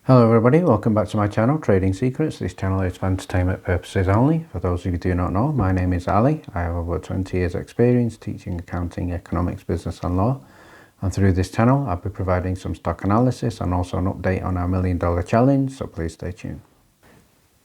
Hello everybody, welcome back to my channel, Trading Secrets. This channel is for entertainment purposes only. For those of you who do not know, my name is Ali. I have over 20 years experience teaching accounting, economics, business and law. And through this channel, I'll be providing some stock analysis and also an update on our $1 Million Challenge, so please stay tuned.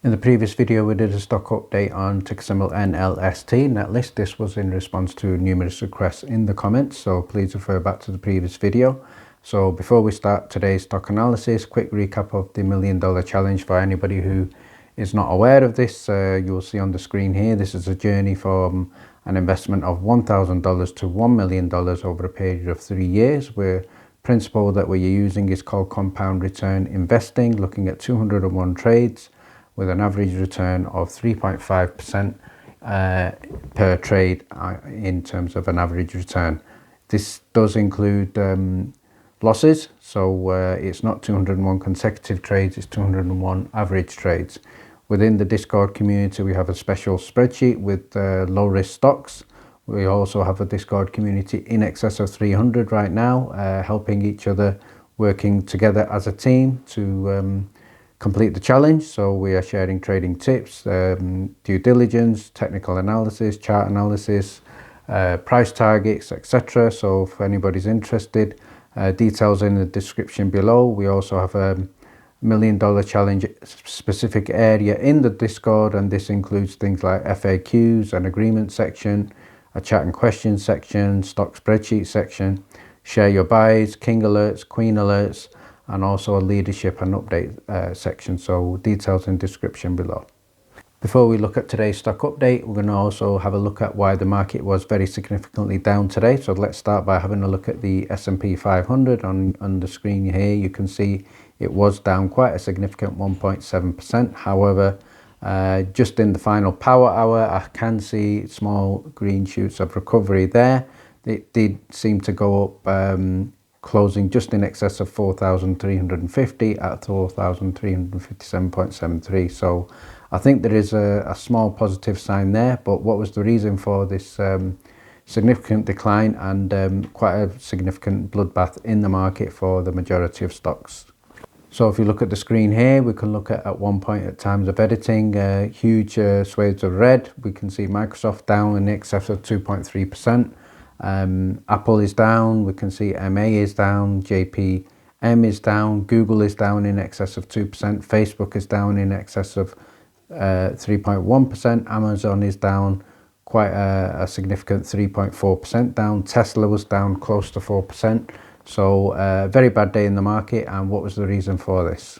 In the previous video, we did a stock update on ticker symbol NLST, Netlist. This was in response to numerous requests in the comments, so please refer back to the previous video. So before we start today's stock analysis, quick recap of the $1 Million Challenge for anybody who is not aware of this. You will see on the screen here, this is a journey from an investment of $1,000 to $1 million over a period of 3 years, where principle that we're using is called compound return investing, looking at 201 trades with an average return of 3.5% per trade in terms of an average return. This does include losses, so it's not 201 consecutive trades, it's 201 average trades. Within the Discord community, we have a special spreadsheet with low risk stocks. We also have a Discord community in excess of 300 right now, helping each other, working together as a team to complete the challenge. So we are sharing trading tips, due diligence, technical analysis, chart analysis, price targets, etc. So if anybody's interested, details in the description below. We also have a $1 Million Challenge specific area in the Discord, and this includes things like FAQs, an agreement section, a chat and questions section, stock spreadsheet section, share your buys, king alerts, queen alerts, and also a leadership and update section. So details in description below. Before we look at today's stock update, we're going to also have a look at why the market was very significantly down today. So let's start by having a look at the S&P 500 on the screen here. You can see it was down quite a significant 1.7%. However, just in the final power hour, I can see small green shoots of recovery there. It did seem to go up, closing just in excess of 4,350 at 4,357.73. So I think there is a small positive sign there, but what was the reason for this significant decline and quite a significant bloodbath in the market for the majority of stocks? So if you look at the screen here, we can look at one point at times of editing, huge swathes of red. We can see Microsoft down in excess of 2.3%. Apple is down, we can see MA is down, JPM is down, Google is down in excess of 2%, Facebook is down in excess of 3.1%, Amazon is down quite a significant 3.4% down, Tesla was down close to 4%. So very bad day in the market. And what was the reason for this?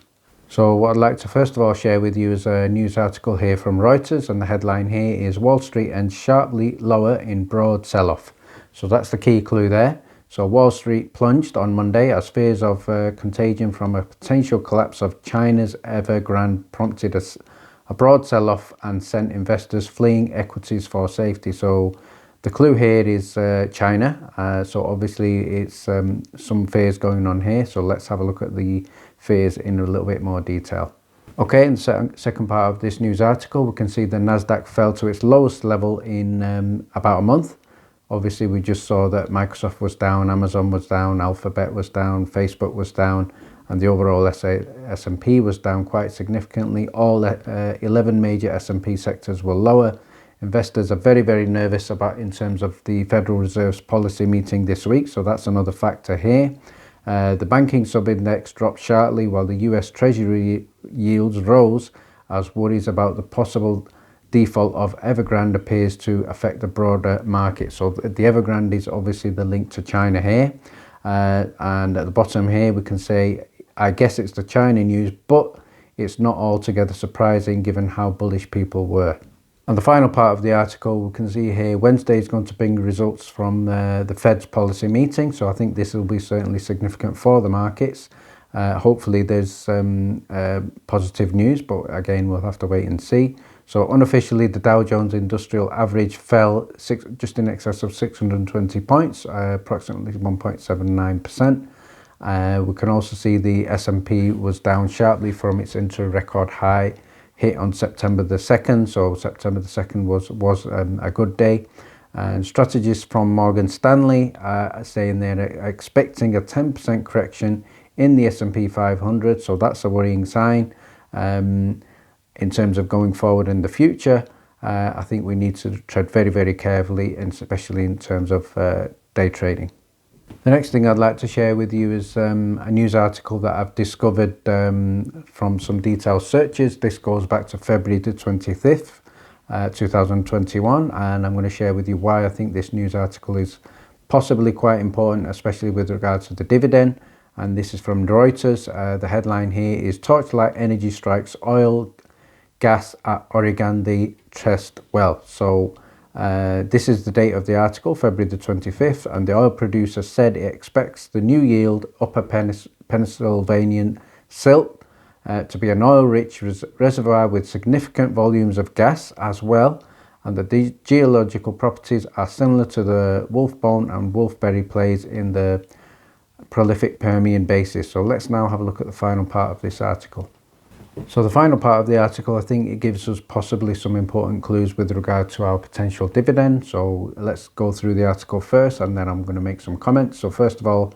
So what I'd like to first of all share with you is a news article here from Reuters, and the headline here is Wall Street ends sharply lower in broad sell-off. So that's the key clue there. So Wall Street plunged on Monday as fears of contagion from a potential collapse of China's Evergrande prompted a broad sell-off and sent investors fleeing equities for safety. So the clue here is China. So obviously it's some fears going on here. So let's have a look at the fears in a little bit more detail. Okay, in the second part of this news article, we can see the Nasdaq fell to its lowest level in about a month. Obviously, we just saw that Microsoft was down, Amazon was down, Alphabet was down, Facebook was down, and the overall S&P was down quite significantly. All 11 major S&P sectors were lower. Investors are very, very nervous about in terms of the Federal Reserve's policy meeting this week, so that's another factor here. The banking sub-index dropped sharply while the US Treasury yields rose as worries about the possible default of Evergrande appears to affect the broader market. So the Evergrande is obviously the link to China here. And at the bottom here, we can say, I guess it's the China news, but it's not altogether surprising given how bullish people were. And the final part of the article, we can see here, Wednesday is going to bring results from the Fed's policy meeting. So I think this will be certainly significant for the markets. Hopefully there's positive news, but again, we'll have to wait and see. So unofficially, the Dow Jones Industrial Average fell just in excess of 620 points, approximately 1.79%. We can also see the S&P was down sharply from its intra-record high hit on September the 2nd. So September the 2nd was a good day. And strategists from Morgan Stanley are saying they're expecting a 10% correction in the S&P 500. So that's a worrying sign in terms of going forward in the future. I think we need to tread very, very carefully, and especially in terms of day trading. The next thing I'd like to share with you is a news article that I've discovered from some detailed searches. This goes back to February the 25th, 2021, and I'm going to share with you why I think this news article is possibly quite important, especially with regards to the dividend. And this is from Reuters. The headline here is Torchlight Energy Strikes Oil Gas at Oregandi Test Well. So this is the date of the article, February the 25th, and the oil producer said it expects the new yield upper Pennsylvania silt to be an oil-rich reservoir with significant volumes of gas as well, and the geological properties are similar to the Wolfbone and Wolfberry plays in the prolific Permian Basin. So let's now have a look at the final part of this article. So the final part of the article, I think it gives us possibly some important clues with regard to our potential dividend. So let's go through the article first, and then I'm going to make some comments. So first of all,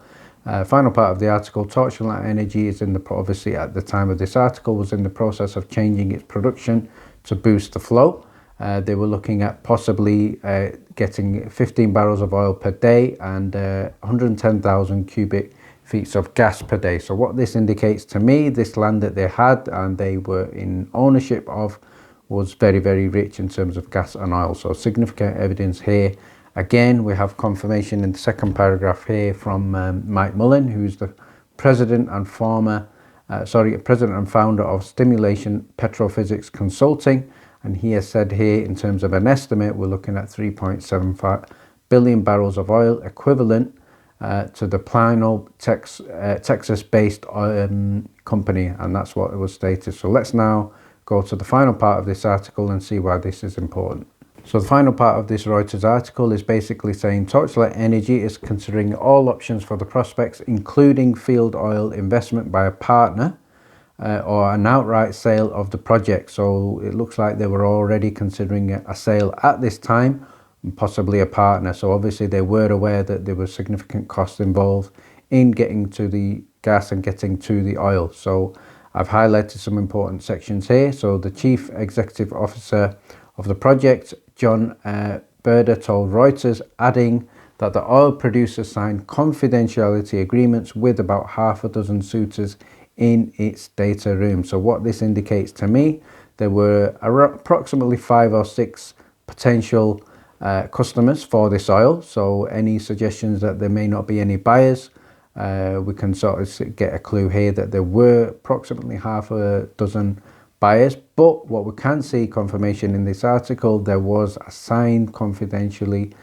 final part of the article, Torchlight Energy is obviously at the time of this article, was in the process of changing its production to boost the flow. They were looking at possibly getting 15 barrels of oil per day and 110,000 cubic feet of gas per day. So what this indicates to me, this land that they had and they were in ownership of was very, very rich in terms of gas and oil. So significant evidence here. Again, we have confirmation in the second paragraph here from Mike Mullen, who's the president and founder of Stimulation Petrophysics Consulting. And he has said here, in terms of an estimate, we're looking at 3.75 billion barrels of oil equivalent to the Plano, Texas-based company, and that's what it was stated. So let's now go to the final part of this article and see why this is important. So the final part of this Reuters article is basically saying Torchlight Energy is considering all options for the prospects, including field oil investment by a partner or an outright sale of the project. So it looks like they were already considering a sale at this time, and possibly a partner. So obviously they were aware that there were significant costs involved in getting to the gas and getting to the oil. So I've highlighted some important sections here. So the chief executive officer of the project, John Berder, told Reuters, adding that the oil producer signed confidentiality agreements with about half a dozen suitors in its data room. So what this indicates to me, there were approximately 5 or 6 potential customers for this oil. So any suggestions that there may not be any buyers, we can sort of get a clue here that there were approximately half a dozen buyers. But what we can see confirmation in this article, there was a signed confidentiality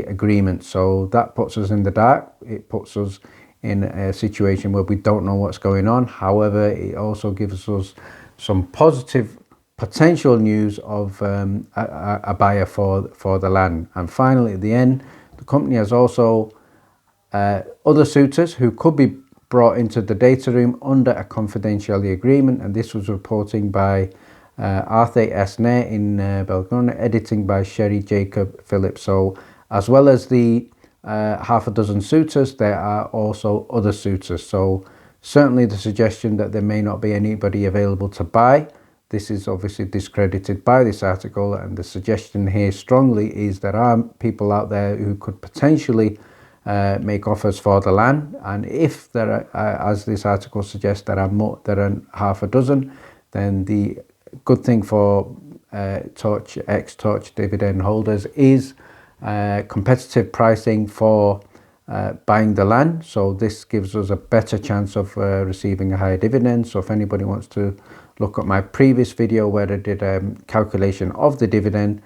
agreement. So that puts us in the dark. It puts us in a situation where we don't know what's going on. However, it also gives us some positive potential news of a buyer for the land. And finally, at the end, the company has also other suitors who could be brought into the data room under a confidentiality agreement, and this was reporting by Arthur Esner in Belgrano, editing by Sherry Jacob Phillips. So as well as the half a dozen suitors, there are also other suitors. So certainly the suggestion that there may not be anybody available to buy, this is obviously discredited by this article, and the suggestion here strongly is there are people out there who could potentially make offers for the land. And if there are, as this article suggests, there are more than half a dozen, then the good thing for ex-Torch dividend holders is competitive pricing for buying the land. So this gives us a better chance of receiving a higher dividend. So if anybody wants to look at my previous video where I did a calculation of the dividend,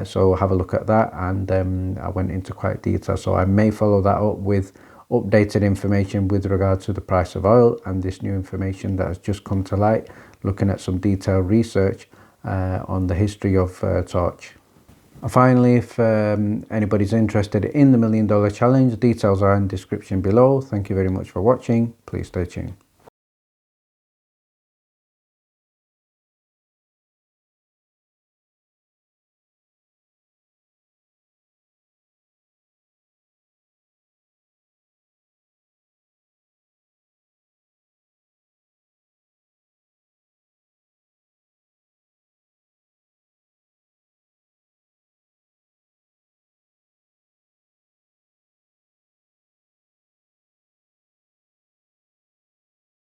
so have a look at that, and I went into quite detail. So I may follow that up with updated information with regard to the price of oil and this new information that has just come to light, looking at some detailed research on the history of Torch. Finally, if anybody's interested in the $1 Million Challenge, details are in the description below. Thank you very much for watching. Please stay tuned.